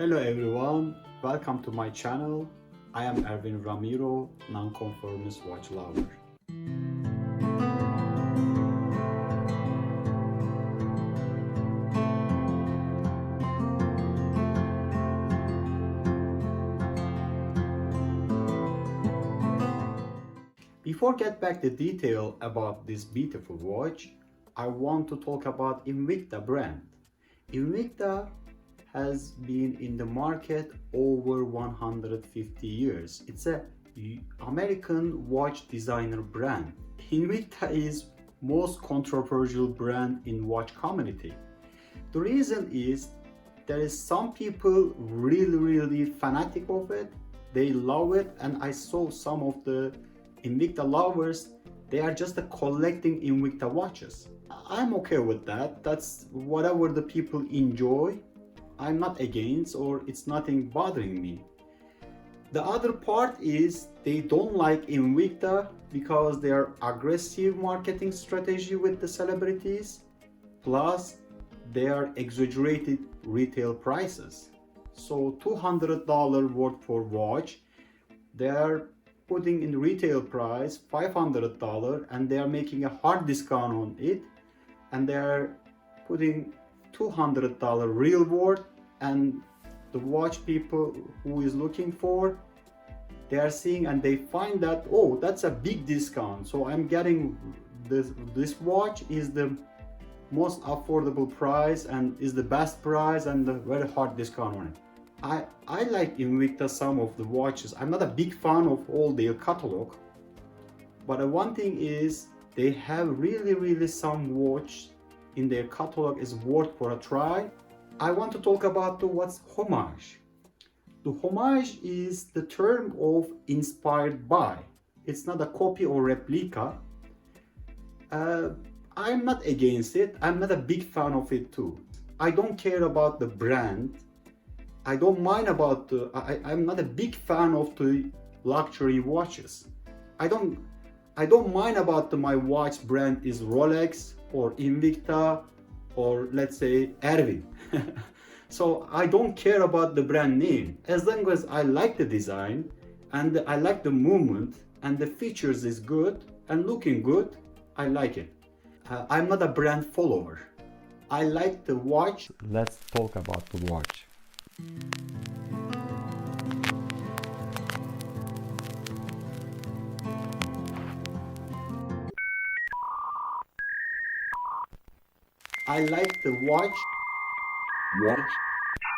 Hello everyone, welcome to my channel. I am Erwin Ramiro, nonconformist watch lover. Before get back the detail about this beautiful watch, I want to talk about Invicta brand. Invicta has been in the market over 150 years. It's a American watch designer brand. Invicta is most controversial brand in watch community. The reason is there is some people really fanatic of it. They love it, and I saw some of the Invicta lovers, they are just collecting Invicta watches. I'm okay with that. That's whatever the people enjoy. I'm not against, or it's nothing bothering me. The other part is they don't like Invicta because their aggressive marketing strategy with the celebrities, plus their exaggerated retail prices. So $200 worth for watch, they are putting in retail price $500, and they are making a hard discount on it, and they are putting $200 real worth, and the watch people who is looking for, they are seeing and they find that, oh, that's a big discount, so I'm getting this watch is the most affordable price and is the best price and the very hard discount on it. I like Invicta some of the watches. I'm not a big fan of all their catalog, but one thing is they have really some watch in their catalog is worth for a try. I want to talk about what's homage. The homage is the term of inspired by. It's not a copy or replica. I'm not against it. I'm not a big fan of it too. I don't care about the brand. I don't mind about I'm not a big fan of the luxury watches. I don't mind about my watch brand is Rolex or Invicta or let's say Erwin. So I don't care about the brand name. As long as I like the design and I like the movement and the features is good and looking good, I like it. I'm not a brand follower. I like the watch. Let's talk about the watch. I like the watch.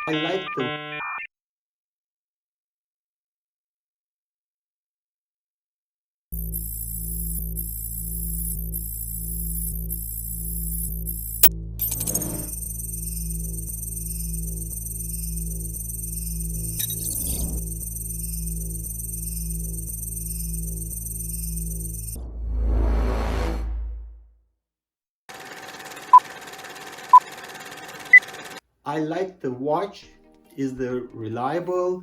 I like the I like the watch is the reliable,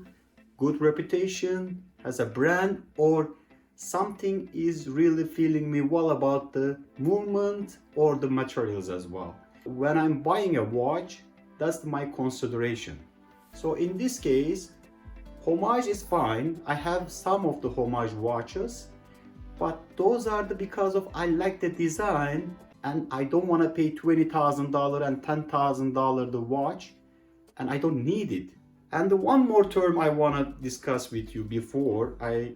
good reputation, has a brand, or something is really feeling me well about the movement or the materials as well. When I'm buying a watch, that's my consideration. So in this case, Homage is fine. I have some of the Homage watches, but those are because of I like the design and I don't want to pay $20,000 and $10,000 the watch, and I don't need it. And the one more term I want to discuss with you before I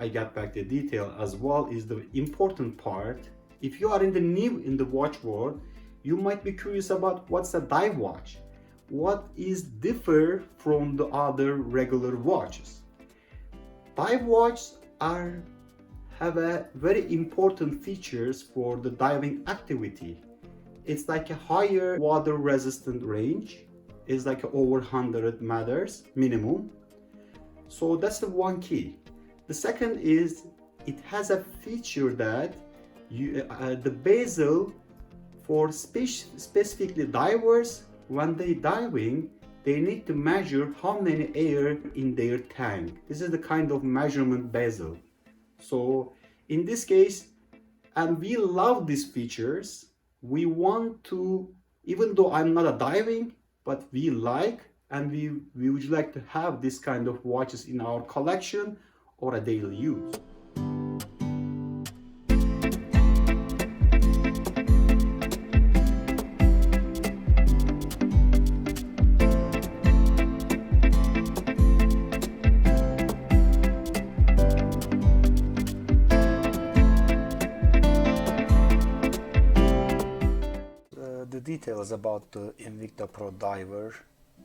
get back the detail as well is the important part. If you are in the new in the watch world, you might be curious about what's a dive watch. What is differ from the other regular watches? Dive watches have a very important features for the diving activity. It's like a higher water resistant range. It's like over 100 meters minimum. So that's the one key. The second is it has a feature that the bezel for specifically divers, when they diving, they need to measure how many air in their tank. This is the kind of measurement bezel. So in this case, and we love these features, we want to, even though I'm not a diving, but we like and we would like to have this kind of watches in our collection or a daily use. The details about the Invicta Pro Diver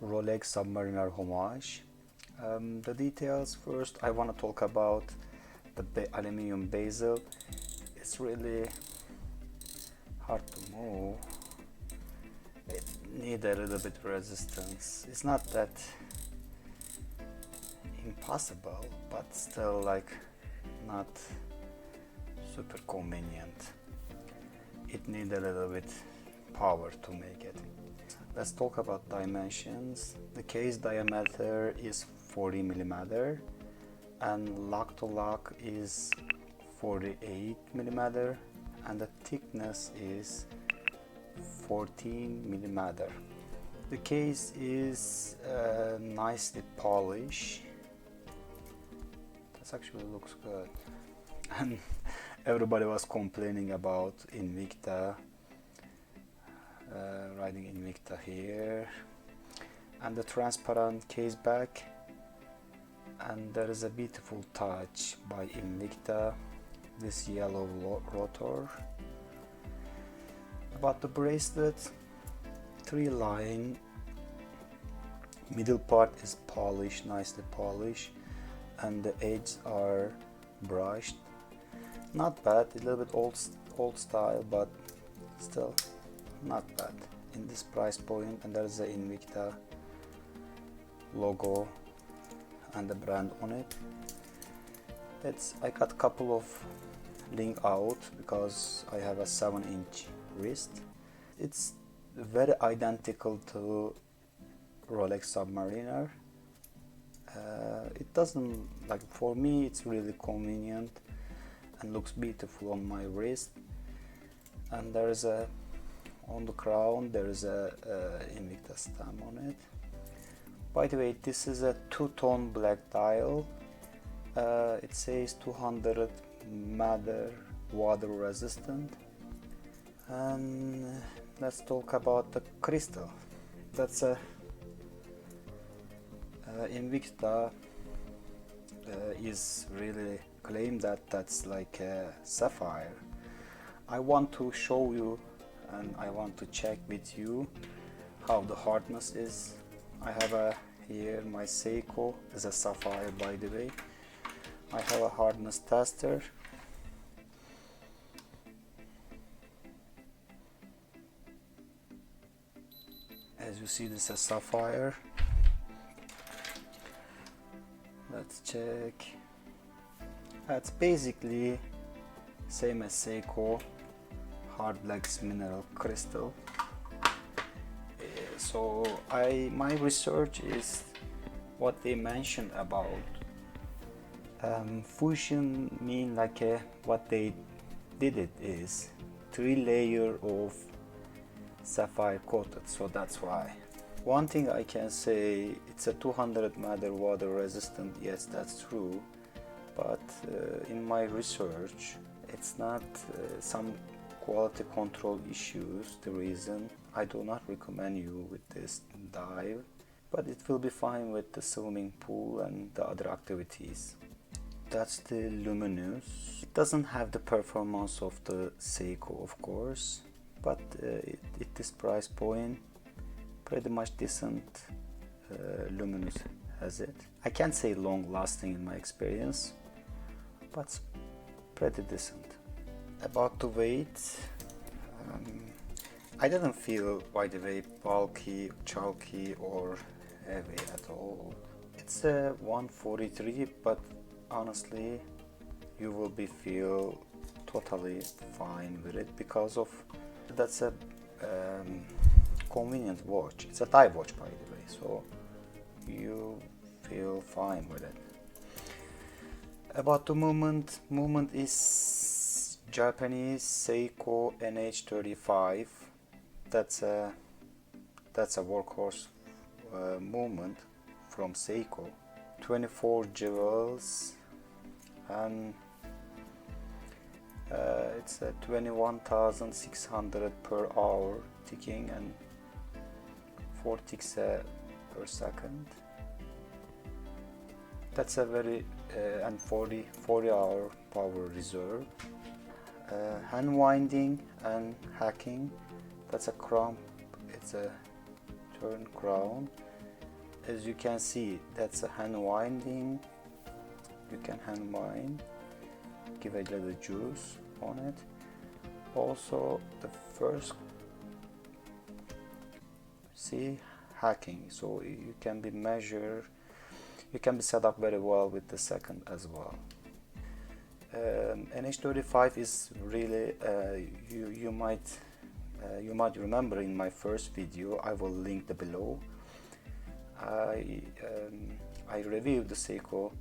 Rolex Submariner Homage. The details first, I want to talk about the aluminium bezel. It's really hard to move. It needs a little bit resistance. It's not that impossible, but still like not super convenient. It needs a little bit power to make it. Let's talk about dimensions. The case diameter is 40 millimeter and lock to lock is 48 millimeter and the thickness is 14 millimeter. The case is nicely polished. This actually looks good. And everybody was complaining about Invicta, writing Invicta here, and the transparent case back, and there is a beautiful touch by Invicta, this yellow rotor. About the bracelet, 3-line, middle part is polished, nicely polished, and the edges are brushed. Not bad, a little bit old style, but still not bad in this price point. And there's the Invicta logo and the brand on it. I got a couple of link out because I have a 7-inch wrist. It's very identical to Rolex Submariner. It doesn't, like, for me it's really convenient and looks beautiful on my wrist. And there is a, on the crown there is a Invicta stamp on it. By the way, this is a two-tone black dial. It says 200 meter water resistant. And let's talk about the crystal. That's a Invicta is really claim that that's like a sapphire. I want to show you and I want to check with you how the hardness is. I have here my Seiko is a sapphire, by the way. I have a hardness tester. As you see, this is a sapphire. Let's check. That's basically same as Seiko, hard legs mineral crystal. So my research is what they mentioned about fusion mean like what they did it is 3 layer of sapphire coated, so that's why. One thing I can say, it's a 200 meter water resistant, yes, that's true, but in my research it's not some quality control issues the reason. I do not recommend you with this dive, but it will be fine with the swimming pool and the other activities. That's the luminous. It doesn't have the performance of the Seiko, of course, but at this price point pretty much decent. Luminous has it. I can't say long lasting in my experience, but pretty decent. About the weight, I didn't feel, by the way, bulky, chunky or heavy at all. It's a 143, but honestly you will be feel totally fine with it because of that's a convenient watch. It's a dive watch, by the way, so you feel fine with it. About the movement is Japanese Seiko NH35. That's a workhorse movement from Seiko, 24 jewels, and it's a 21,600 per hour ticking and 4 ticks per second. That's a very and 40 hour power reserve. Hand winding and hacking, that's a crown, it's a turn crown. As you can see, that's a hand winding. You can hand wind, give a little juice on it. Also the first, see, hacking, so you can be measured, you can be set up very well with the second as well. NH35 is really, you might remember in my first video, I will link the below. I reviewed the Seiko,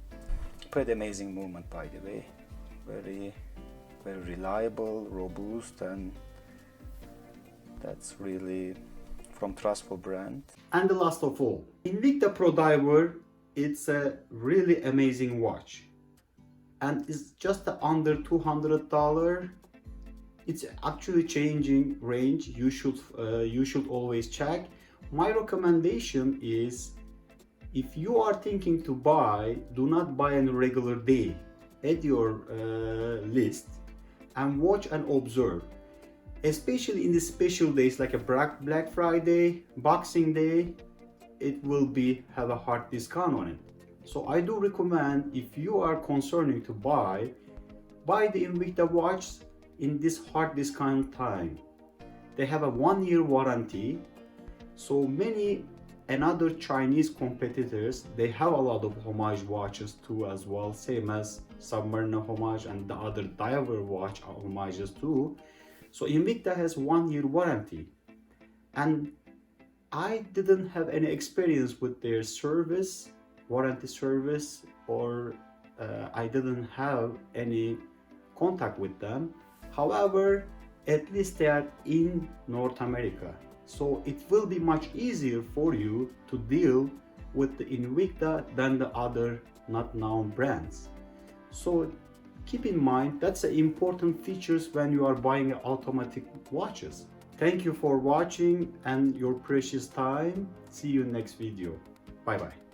pretty amazing movement by the way, very reliable, robust, and that's really from trustful brand. And the last of all, Invicta Pro Diver, it's a really amazing watch, and it's just under $200. It's actually changing range. You should always check. My recommendation is, if you are thinking to buy, do not buy on a regular day. Add your list and watch and observe, especially in the special days like a Black Friday, Boxing Day. It will have a hard discount on it. So I do recommend, if you are concerning to buy the Invicta watch in this hard discount time. They have a 1-year warranty. So many another Chinese competitors, they have a lot of Homage watches too as well, same as Submariner Homage and the other diver watch homages too. So Invicta has 1-year warranty, and I didn't have any experience with their service, warranty service, or I didn't have any contact with them. However, at least they are in North America, so it will be much easier for you to deal with the Invicta than the other not known brands. So keep in mind, that's the important features when you are buying automatic watches. Thank you for watching and your precious time. See you next video. Bye bye.